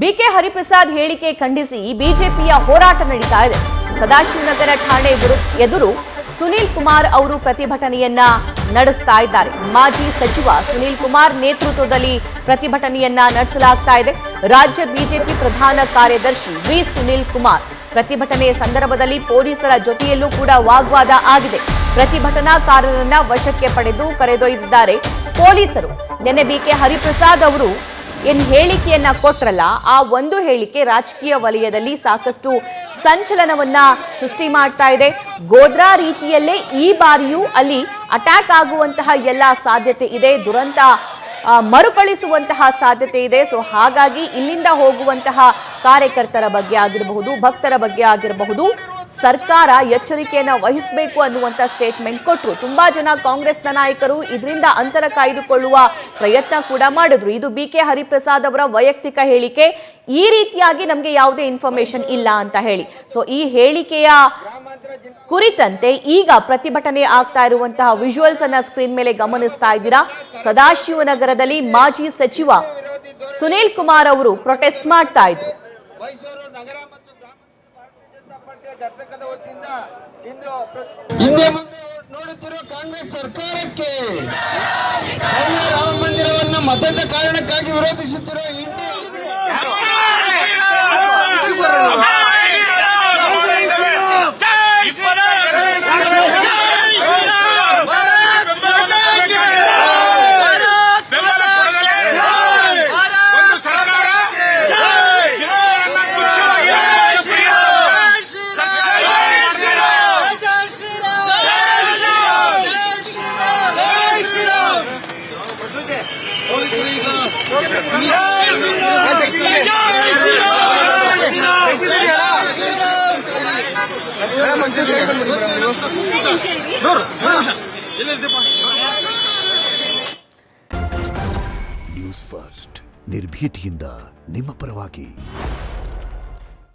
BK Hariprasad ಹೇಳಿಕೆ ಖಂಡಿಸಿ ಬಿಜೆಪಿಯ ಹೋರಾಟ ನಡೀತಾ ಇದೆ. ಸದಾಶಿವನಗರ ಠಾಣೆ ಎದುರು ಸುನೀಲ್ ಕುಮಾರ್ ಅವರು ಪ್ರತಿಭಟನೆಯನ್ನ ನಡೆಸ್ತಾ ಇದ್ದಾರೆ. ಮಾಜಿ ಸಚಿವ ಸುನೀಲ್ ಕುಮಾರ್ ನೇತೃತ್ವದಲ್ಲಿ ಪ್ರತಿಭಟನೆಯನ್ನ ನಡೆಸಲಾಗ್ತಾ ಇದೆ. ರಾಜ್ಯ ಬಿಜೆಪಿ ಪ್ರಧಾನ ಕಾರ್ಯದರ್ಶಿ ವಿ ಸುನೀಲ್ ಕುಮಾರ್ ಪ್ರತಿಭಟನೆಯ ಸಂದರ್ಭದಲ್ಲಿ ಪೊಲೀಸರ ಜೊತೆಯಲ್ಲೂ ಕೂಡ ವಾಗ್ವಾದ ಆಗಿದೆ. ಪ್ರತಿಭಟನಾಕಾರರನ್ನ ವಶಕ್ಕೆ ಪಡೆದು ಕರೆದೊಯ್ದಿದ್ದಾರೆ ಪೊಲೀಸರು. ನಿನ್ನೆ ಬಿಕೆ ಹರಿಪ್ರಸಾದ್ ಅವರು ಏನ್ ಹೇಳಿಕೆಯನ್ನ ಕೊಟ್ರಲ್ಲ, ಆ ಒಂದು ಹೇಳಿಕೆ ರಾಜಕೀಯ ವಲಯದಲ್ಲಿ ಸಾಕಷ್ಟು ಸಂಚಲನವನ್ನ ಸೃಷ್ಟಿ ಮಾಡ್ತಾ ಇದೆ. ಗೋಧ್ರಾ ರೀತಿಯಲ್ಲೇ ಈ ಬಾರಿಯೂ ಅಲ್ಲಿ ಅಟ್ಯಾಕ್ ಆಗುವಂತಹ ಎಲ್ಲ ಸಾಧ್ಯತೆ ಇದೆ, ದುರಂತ ಮರುಕಳಿಸುವಂತಹ ಸಾಧ್ಯತೆ ಇದೆ. ಸೊ ಹಾಗಾಗಿ ಇಲ್ಲಿಂದ ಹೋಗುವಂತಹ ಕಾರ್ಯಕರ್ತರ ಬಗ್ಗೆ ಆಗಿರಬಹುದು, ಭಕ್ತರ ಬಗ್ಗೆ ಆಗಿರಬಹುದು, ಸರ್ಕಾರ ಎಚ್ಚರಿಕೆಯನ್ನ ವಹಿಸಬೇಕು ಅನ್ನುವಂತ ಸ್ಟೇಟ್ಮೆಂಟ್ ಕೊಟ್ಟರು. ತುಂಬಾ ಜನ ಕಾಂಗ್ರೆಸ್ನ ನಾಯಕರು ಇದರಿಂದ ಅಂತರ ಕಾಯ್ದುಕೊಳ್ಳುವ ಪ್ರಯತ್ನ ಕೂಡ ಮಾಡಿದ್ರು. ಇದು ಬಿಕೆ ಹರಿಪ್ರಸಾದ್ ಅವರ ವೈಯಕ್ತಿಕ ಹೇಳಿಕೆ. ಈ ರೀತಿಯಾಗಿ ನಮಗೆ ಯಾವುದೇ ಇನ್ಫಾರ್ಮೇಶನ್ ಇಲ್ಲ ಅಂತ ಹೇಳಿ. ಸೊ ಈ ಹೇಳಿಕೆಯ ಕುರಿತಂತೆ ಈಗ ಪ್ರತಿಭಟನೆ ಆಗ್ತಾ ಇರುವಂತಹ ವಿಜುವಲ್ಸ್ ಅನ್ನ ಸ್ಕ್ರೀನ್ ಮೇಲೆ ಗಮನಿಸ್ತಾ ಇದ್ದೀರಾ. ಸದಾಶಿವನಗರದಲ್ಲಿ ಮಾಜಿ ಸಚಿವ ಸುನೀಲ್ ಕುಮಾರ್ ಅವರು ಪ್ರೊಟೆಸ್ಟ್ ಮಾಡ್ತಾ ಇದ್ರು. ಹಿಂದೆ ಮುಂದೆ ನೋಡುತ್ತಿರುವ ಕಾಂಗ್ರೆಸ್ ಸರ್ಕಾರಕ್ಕೆ ರಾಮ ಮಂದಿರವನ್ನು ಮತದ ಕಾರಣಕ್ಕಾಗಿ ವಿರೋಧಿಸುತ್ತಿರುವ ನ್ಯೂಸ್ ಫಸ್ಟ್ ನಿರ್ಭೀತಿಯಿಂದ ನಿಮ್ಮ ಪರವಾಗಿ.